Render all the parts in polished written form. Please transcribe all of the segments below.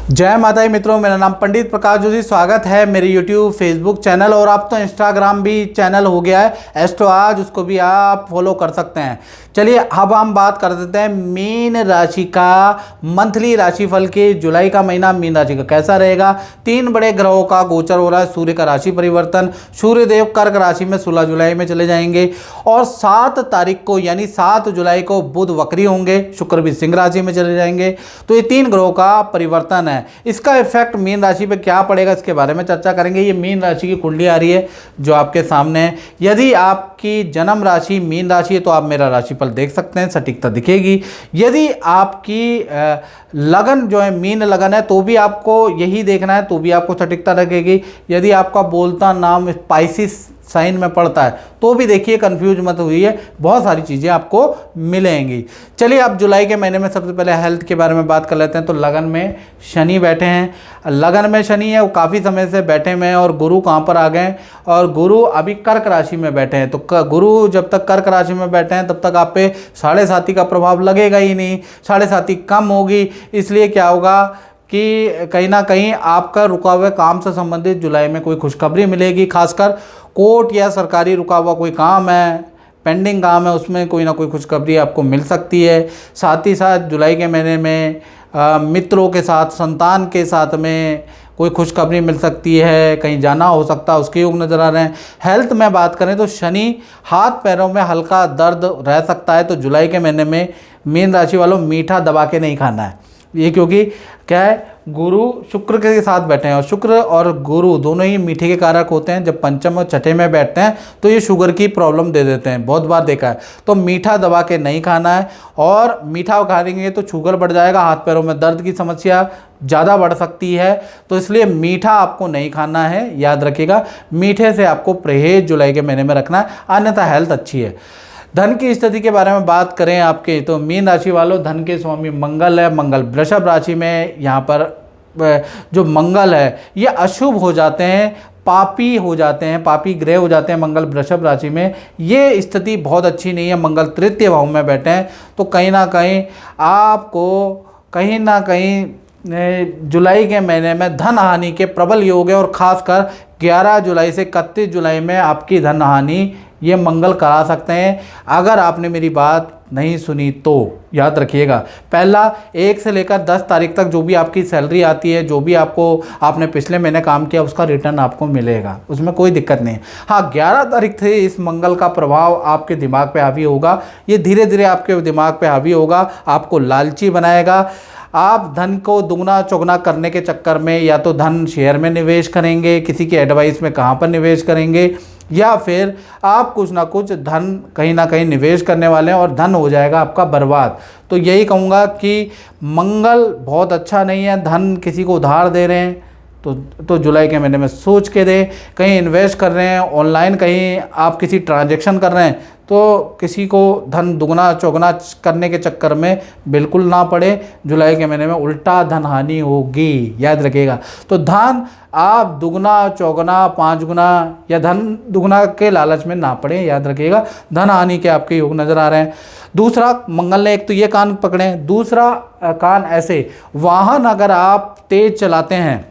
जय माता दी मित्रों, मेरा नाम पंडित प्रकाश जोशी। स्वागत है मेरे YouTube फेसबुक चैनल और अब तो इंस्टाग्राम भी चैनल हो गया है एस्ट्रो आज, उसको भी आप फॉलो कर सकते हैं। चलिए अब हम बात कर देते हैं मीन राशि का मंथली राशिफल के जुलाई का महीना मीन राशि का कैसा रहेगा। 3 बड़े ग्रहों का गोचर हो रहा है। सूर्य का राशि परिवर्तन, सूर्यदेव कर्क राशि में 16 जुलाई में चले जाएंगे और 7 तारीख को यानी 7 जुलाई को बुध वक्री होंगे, शुक्र भी सिंह राशि में चले जाएंगे। तो ये 3 ग्रहों का परिवर्तन है। इसका इफेक्ट मीन राशि पे क्या पड़ेगा इसके बारे में चर्चा करेंगे। ये मीन राशि की कुंडली आ रही है जो आपके सामने है। यदि आपकी जन्म राशि मीन राशि है तो आप मेरा राशिफल देख सकते हैं, सटीकता दिखेगी। यदि आपकी लगन जो है मीन लगन है तो भी आपको यही देखना है, तो भी आपको सटीकता लगेगी। यदि आपका बोलता नाम स्पाइसिस साइन में पड़ता है तो भी देखिए, कंफ्यूज मत हुई है, बहुत सारी चीज़ें आपको मिलेंगी। चलिए अब जुलाई के महीने में सबसे पहले हेल्थ के बारे में बात कर लेते हैं। तो लगन में शनि बैठे हैं, लगन में शनि है वो काफ़ी समय से बैठे हुए हैं और गुरु कहाँ पर आ गए, और गुरु अभी कर्क राशि में बैठे हैं। तो गुरु जब तक कर्क राशि में बैठे हैं तब तक आप पे 7.5 का प्रभाव लगेगा ही नहीं, 7.5 कम होगी। इसलिए क्या होगा कि कहीं ना कहीं आपका रुका हुआ काम से संबंधित जुलाई में कोई खुशखबरी मिलेगी। खासकर कोर्ट या सरकारी रुका हुआ कोई काम है, पेंडिंग काम है, उसमें कोई ना कोई खुशखबरी आपको मिल सकती है। साथ ही साथ जुलाई के महीने में मित्रों के साथ, संतान के साथ में कोई खुशखबरी मिल सकती है, कहीं जाना हो सकता है, उसके योग नज़र आ रहे हैं। हेल्थ में बात करें तो शनि हाथ पैरों में हल्का दर्द रह सकता है। तो जुलाई के महीने में मीन राशि वालों मीठा दबा के नहीं खाना है, ये क्योंकि क्या है, गुरु शुक्र के साथ बैठे हैं और शुक्र और गुरु दोनों ही मीठे के कारक होते हैं। जब पंचम और छठे में बैठते हैं तो ये शुगर की प्रॉब्लम दे देते हैं, बहुत बार देखा है। तो मीठा दबा के नहीं खाना है, और मीठा खाएंगे तो शुगर बढ़ जाएगा, हाथ पैरों में दर्द की समस्या ज़्यादा बढ़ सकती है। तो इसलिए मीठा आपको नहीं खाना है, याद रखिएगा। मीठे से आपको परहेज जुलाई के महीने में रखना है, अन्यथा हेल्थ अच्छी है। धन की स्थिति के बारे में बात करें आपके, तो मीन राशि वालों धन के स्वामी मंगल है। मंगल वृषभ राशि में, यहाँ पर जो मंगल है ये अशुभ हो जाते हैं, पापी हो जाते हैं, पापी ग्रह हो जाते हैं मंगल वृषभ राशि में। ये स्थिति बहुत अच्छी नहीं है। मंगल तृतीय भाव में बैठे हैं तो कहीं ना कहीं आपको कहीं ना कहीं जुलाई के महीने में धन हानि के प्रबल योग है, और ख़ासकर 11 जुलाई से 31 जुलाई में आपकी धन हानि ये मंगल करा सकते हैं। अगर आपने मेरी बात नहीं सुनी तो याद रखिएगा, पहला 1 से लेकर 10 तारीख तक जो भी आपकी सैलरी आती है, जो भी आपने पिछले महीने काम किया उसका रिटर्न आपको मिलेगा, उसमें कोई दिक्कत नहीं। हाँ, 11 तारीख से इस मंगल का प्रभाव आपके दिमाग पे हावी होगा। ये धीरे धीरे आपके दिमाग पे हावी होगा, आपको लालची बनाएगा। आप धन को दुगना चौगुना करने के चक्कर में या तो धन शेयर में निवेश करेंगे, किसी की एडवाइस में कहाँ पर निवेश करेंगे, या फिर आप कुछ ना कुछ धन कहीं ना कहीं निवेश करने वाले हैं और धन हो जाएगा आपका बर्बाद। तो यही कहूँगा कि मंगल बहुत अच्छा नहीं है। धन किसी को उधार दे रहे हैं तो जुलाई के महीने में सोच के दें। कहीं इन्वेस्ट कर रहे हैं ऑनलाइन, कहीं आप किसी ट्रांजैक्शन कर रहे हैं तो किसी को धन दुगना चौगुना करने के चक्कर में बिल्कुल ना पड़े। जुलाई के महीने में उल्टा धन हानि होगी, याद रखिएगा। तो धन आप दुगना चौगुना 5 गुना या धन दुगना के लालच में ना पड़े, याद रखिएगा। धन हानि के आपके योग नज़र आ रहे हैं। दूसरा, मंगल ने एक तो ये कान पकड़े, दूसरा कान ऐसे, वाहन अगर आप तेज चलाते हैं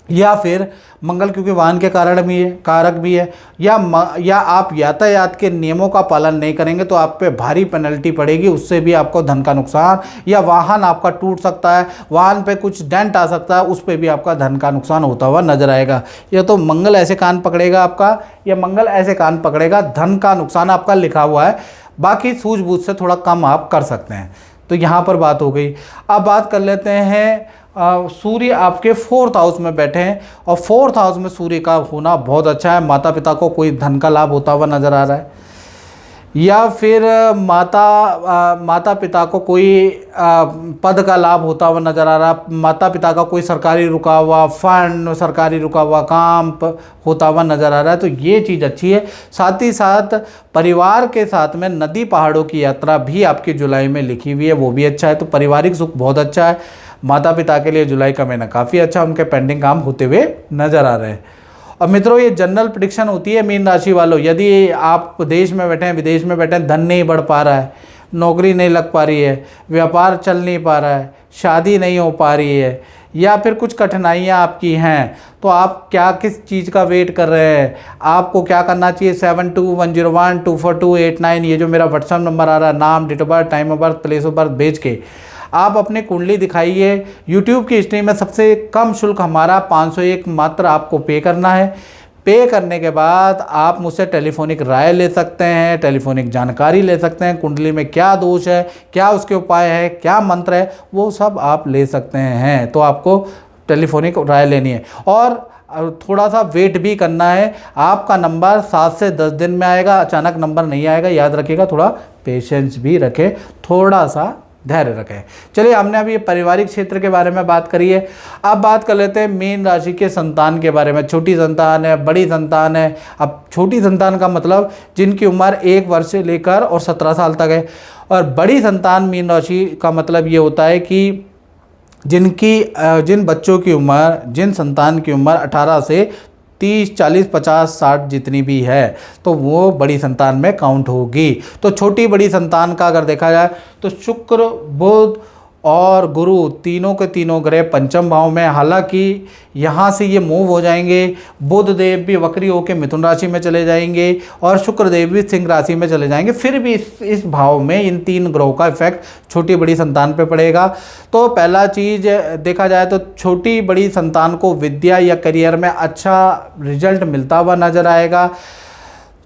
या फिर मंगल क्योंकि वाहन के कारक भी है, या आप यातायात के नियमों का पालन नहीं करेंगे तो आप पे भारी पेनल्टी पड़ेगी, उससे भी आपको धन का नुकसान, या वाहन आपका टूट सकता है, वाहन पे कुछ डेंट आ सकता है, उस पे भी आपका धन का नुकसान होता हुआ नजर आएगा। या तो मंगल ऐसे कान पकड़ेगा आपका, या मंगल ऐसे कान पकड़ेगा, धन का नुकसान आपका लिखा हुआ है। बाकी सूझबूझ से थोड़ा कम आप कर सकते हैं। तो यहाँ पर बात हो गई। अब बात कर लेते हैं, सूर्य आपके 4th हाउस में बैठे हैं और 4th हाउस में सूर्य का होना बहुत अच्छा है। माता पिता को कोई धन का लाभ होता हुआ नज़र आ रहा है, या फिर माता पिता को कोई पद का लाभ होता हुआ नज़र आ रहा है। माता पिता का कोई सरकारी रुका हुआ फंड, सरकारी रुका हुआ काम होता हुआ नज़र आ रहा है, तो ये चीज़ अच्छी है। साथ ही साथ परिवार के साथ में नदी पहाड़ों की यात्रा भी आपकी जुलाई में लिखी हुई है, वो भी अच्छा है। तो पारिवारिक सुख बहुत अच्छा है। माता पिता के लिए जुलाई का महीना काफ़ी अच्छा, उनके पेंडिंग काम होते हुए नज़र आ रहे हैं। और मित्रों, ये जनरल प्रेडिक्शन होती है मीन राशि वालों। यदि आप देश में बैठे हैं, विदेश में बैठे हैं, धन नहीं बढ़ पा रहा है, नौकरी नहीं लग पा रही है, व्यापार चल नहीं पा रहा है, शादी नहीं हो पा रही है, या फिर कुछ कठिनाइयाँ आपकी हैं, तो आप क्या किस चीज़ का वेट कर रहे हैं? आपको क्या करना चाहिए? 7210124289 ये जो मेरा व्हाट्सएप नंबर आ रहा है, नाम, date of birth, time of birth, place of birth भेज के आप अपनी कुंडली दिखाइए। यूट्यूब की हिस्ट्री में सबसे कम शुल्क हमारा 501 मात्र आपको पे करना है। पे करने के बाद आप मुझसे टेलीफोनिक राय ले सकते हैं, टेलीफोनिक जानकारी ले सकते हैं, कुंडली में क्या दोष है, क्या उसके उपाय है, क्या मंत्र है, वो सब आप ले सकते हैं। तो आपको टेलीफोनिक राय लेनी है और थोड़ा सा वेट भी करना है। आपका नंबर 7 से 10 दिन में आएगा, अचानक नंबर नहीं आएगा, याद रखिएगा। थोड़ा पेशेंस भी रखें, थोड़ा सा धैर्य रखें। चलिए, हमने अभी पारिवारिक क्षेत्र के बारे में बात करी है। अब बात कर लेते हैं मीन राशि के संतान के बारे में। छोटी संतान है, बड़ी संतान है। अब छोटी संतान का मतलब जिनकी उम्र 1 वर्ष से लेकर और 17 साल तक है, और बड़ी संतान मीन राशि का मतलब ये होता है कि जिन बच्चों की उम्र, जिन संतान की उम्र 18 से 30, 40, 50, 60 जितनी भी है, तो वो बड़ी संतान में काउंट होगी। तो छोटी बड़ी संतान का अगर देखा जाए तो शुक्र, बुध और गुरु तीनों के तीनों ग्रह पंचम भाव में। हालांकि यहाँ से ये मूव हो जाएंगे। बुध देव भी वक्री होकर मिथुन राशि में चले जाएंगे और शुक्र देव भी सिंह राशि में चले जाएंगे। फिर भी इस भाव में इन 3 ग्रहों का इफेक्ट छोटी बड़ी संतान पे पड़ेगा। तो पहला चीज़ देखा जाए तो छोटी बड़ी संतान को विद्या या करियर में अच्छा रिजल्ट मिलता हुआ नजर आएगा।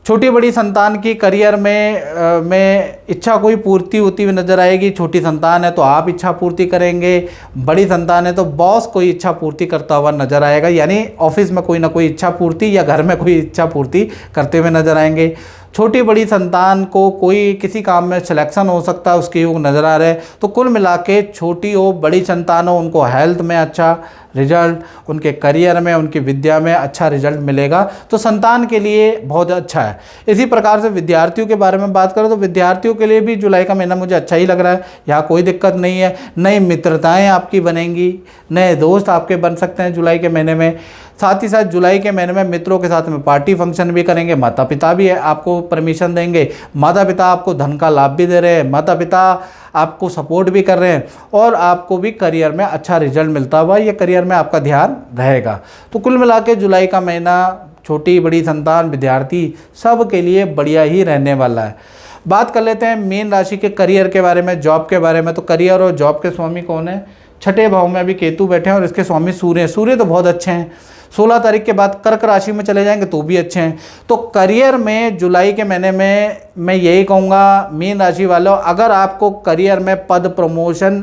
छोटी बड़ी संतान की करियर में इच्छा कोई पूर्ति होती हुई नजर आएगी। छोटी संतान है तो आप इच्छा पूर्ति करेंगे, बड़ी संतान है तो बॉस कोई इच्छा पूर्ति करता हुआ नजर आएगा, यानी ऑफिस में कोई ना कोई इच्छा पूर्ति या घर में कोई इच्छा पूर्ति करते हुए नजर आएंगे। छोटी बड़ी संतान को कोई किसी काम में सिलेक्शन हो सकता है, उसके योग नज़र आ रहे हैं। तो कुल मिला के छोटी हो बड़ी संतान हो, उनको हेल्थ में अच्छा रिजल्ट, उनके करियर में, उनकी विद्या में अच्छा रिजल्ट मिलेगा। तो संतान के लिए बहुत अच्छा है। इसी प्रकार से विद्यार्थियों के बारे में बात करें तो विद्यार्थियों के लिए भी जुलाई का महीना मुझे अच्छा ही लग रहा है। यहाँ कोई दिक्कत नहीं है। नई मित्रताएँ आपकी बनेंगी, नए दोस्त आपके बन सकते हैं जुलाई के महीने में। साथ ही साथ जुलाई के महीने में मित्रों के साथ में पार्टी फंक्शन भी करेंगे। माता पिता भी आपको परमिशन देंगे, माता पिता आपको धन का लाभ भी दे रहे हैं, माता पिता आपको सपोर्ट भी कर रहे हैं और आपको भी करियर में अच्छा रिजल्ट मिलता हुआ या करियर में आपका ध्यान रहेगा। तो कुल मिला के जुलाई का महीना छोटी बड़ी संतान, विद्यार्थी सब के लिए बढ़िया ही रहने वाला है। बात कर लेते हैं मीन राशि के करियर के बारे में, जॉब के बारे में। तो करियर और जॉब के स्वामी कौन है? छठे भाव में अभी केतु बैठे हैं और इसके स्वामी सूर्य हैं। सूर्य तो बहुत अच्छे हैं, 16 तारीख के बाद कर्क राशि में चले जाएंगे तो भी अच्छे हैं। तो करियर में जुलाई के महीने में मैं यही कहूँगा मीन राशि वालों, अगर आपको करियर में पद प्रमोशन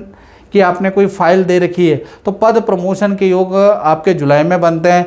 की आपने कोई फाइल दे रखी है तो पद प्रमोशन के योग आपके जुलाई में बनते हैं।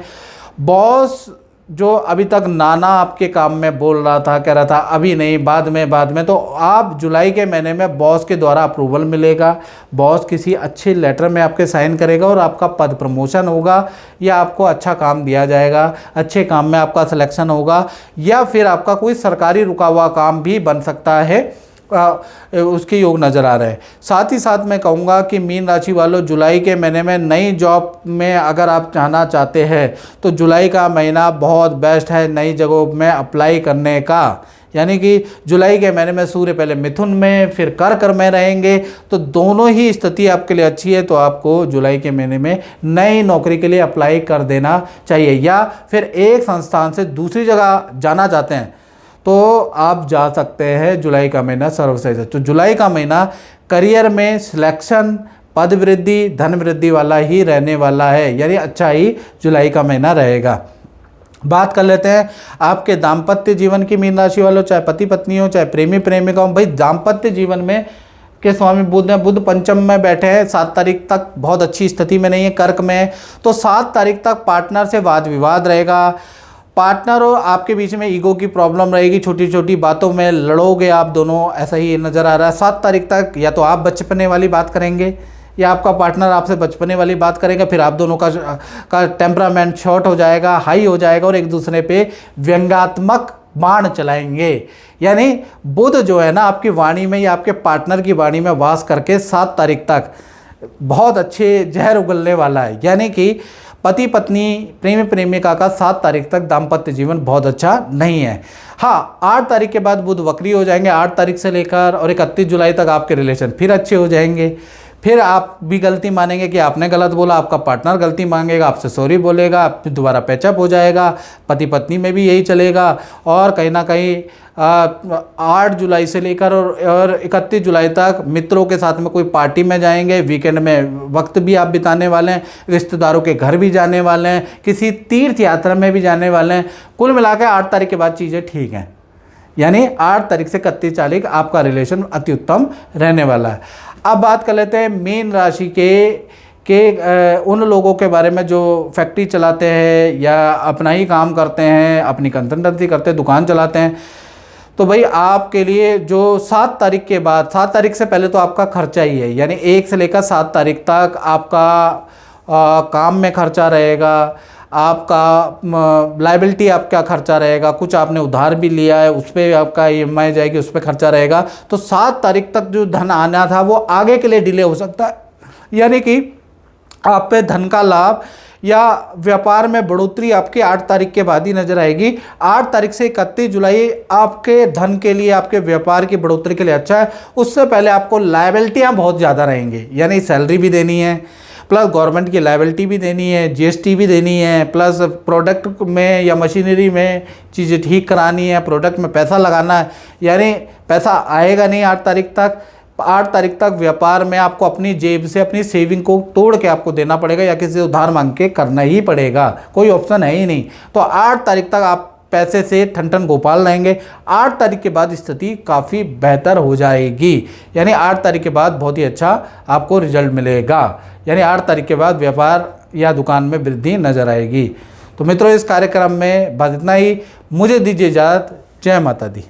बॉस जो अभी तक नाना आपके काम में बोल रहा था, कह रहा था अभी नहीं, बाद में, तो आप जुलाई के महीने में बॉस के द्वारा अप्रूवल मिलेगा। बॉस किसी अच्छे लेटर में आपके साइन करेगा और आपका पद प्रमोशन होगा या आपको अच्छा काम दिया जाएगा, अच्छे काम में आपका सिलेक्शन होगा, या फिर आपका कोई सरकारी रुका हुआ काम भी बन सकता है, उसके योग नज़र आ रहे हैं। साथ ही साथ मैं कहूँगा कि मीन राशि वालों, जुलाई के महीने में नई जॉब में अगर आप जाना चाहते हैं तो जुलाई का महीना बहुत बेस्ट है नई जगहों में अप्लाई करने का। यानी कि जुलाई के महीने में सूर्य पहले मिथुन में फिर कर्क में रहेंगे, तो दोनों ही स्थिति आपके लिए अच्छी है। तो आपको जुलाई के महीने में नई नौकरी के लिए अप्लाई कर देना चाहिए, या फिर एक संस्थान से दूसरी जगह जाना चाहते हैं तो आप जा सकते हैं। जुलाई का महीना सर्वश्रेष्ठ है। तो जुलाई का महीना करियर में सिलेक्शन, पद वृद्धि, धन वृद्धि वाला ही रहने वाला है, यानी अच्छा ही जुलाई का महीना रहेगा। बात कर लेते हैं आपके दाम्पत्य जीवन की मीन राशि वालों, चाहे पति पत्नी हो, चाहे प्रेमी प्रेमिका हो। भाई दाम्पत्य जीवन में के स्वामी बुध हैं, बुध पंचम में बैठे हैं, 7 तारीख तक बहुत अच्छी स्थिति में नहीं है, कर्क में है। तो 7 तारीख तक पार्टनर से वाद विवाद रहेगा। पार्टनर और आपके बीच में ईगो की प्रॉब्लम रहेगी, छोटी छोटी बातों में लड़ोगे आप दोनों, ऐसा ही नज़र आ रहा है। 7 तारीख तक या तो आप बचपने वाली बात करेंगे या आपका पार्टनर आपसे बचपने वाली बात करेगा, फिर आप दोनों का टेम्परामेंट शॉर्ट हो जाएगा, हाई हो जाएगा और एक दूसरे पे व्यंग्यात्मक बाण चलाएंगे। यानी बुध जो है ना आपकी वाणी में या आपके पार्टनर की वाणी में वास करके 7 तारीख तक बहुत अच्छे जहर उगलने वाला है। यानी कि पति पत्नी प्रेमी प्रेमिका का 7 तारीख तक दाम्पत्य जीवन बहुत अच्छा नहीं है। हाँ, 8 तारीख के बाद बुध वक्री हो जाएंगे। 8 तारीख से लेकर और 31 जुलाई तक आपके रिलेशन फिर अच्छे हो जाएंगे। फिर आप भी गलती मानेंगे कि आपने गलत बोला, आपका पार्टनर गलती मांगेगा, आपसे सॉरी बोलेगा, फिर दोबारा पैचअप हो जाएगा। पति पत्नी में भी यही चलेगा। और कहीं ना कहीं 8 जुलाई से लेकर और 31 जुलाई तक मित्रों के साथ में कोई पार्टी में जाएंगे, वीकेंड में वक्त भी आप बिताने वाले हैं, रिश्तेदारों के घर भी जाने वाले हैं, किसी तीर्थ यात्रा में भी जाने वाले हैं। कुल मिलाकर 8 तारीख के बाद चीज़ें ठीक हैं, यानी 8 तारीख से 31 तारीख आपका रिलेशन अति उत्तम रहने वाला है। अब बात कर लेते हैं मीन राशि के उन लोगों के बारे में जो फैक्ट्री चलाते हैं या अपना ही काम करते हैं, अपनी कंसल्टेंसी करते हैं, दुकान चलाते हैं। तो भाई आपके लिए जो 7 तारीख के बाद, 7 तारीख से पहले तो आपका खर्चा ही है, यानी 1 से लेकर 7 तारीख तक आपका काम में खर्चा रहेगा, आपका लाइबिलिटी आपका खर्चा रहेगा, कुछ आपने उधार भी लिया है उस पर आपका EMI जाएगी, उस पर खर्चा रहेगा। तो 7 तारीख तक जो धन आना था वो आगे के लिए डिले हो सकता है, यानी कि आप पे धन का लाभ या व्यापार में बढ़ोतरी आपके 8 तारीख के बाद ही नजर आएगी। 8 तारीख से 31 जुलाई आपके धन के लिए, आपके व्यापार की बढ़ोतरी के लिए अच्छा है। उससे पहले आपको लायबिलिटियाँ बहुत ज़्यादा रहेंगी, यानी सैलरी भी देनी है, प्लस गवर्नमेंट की लायबिलिटी भी देनी है, GST भी देनी है, प्लस प्रोडक्ट में या मशीनरी में चीज़ें ठीक करानी है, प्रोडक्ट में पैसा लगाना है, यानी पैसा आएगा नहीं 8 तारीख तक। 8 तारीख तक व्यापार में आपको अपनी जेब से अपनी सेविंग को तोड़ के आपको देना पड़ेगा या किसी से उधार मांग के करना ही पड़ेगा, कोई ऑप्शन है ही नहीं। तो 8 तारीख तक आप पैसे से ठन गोपाल रहेंगे। 8 तारीख के बाद स्थिति काफ़ी बेहतर हो जाएगी, यानी 8 तारीख के बाद बहुत ही अच्छा आपको रिजल्ट मिलेगा, यानी 8 तारीख के बाद व्यापार या दुकान में वृद्धि नजर आएगी। तो मित्रों, इस कार्यक्रम में बस इतना ही। मुझे दीजिए इजाज़त। जय माता दी।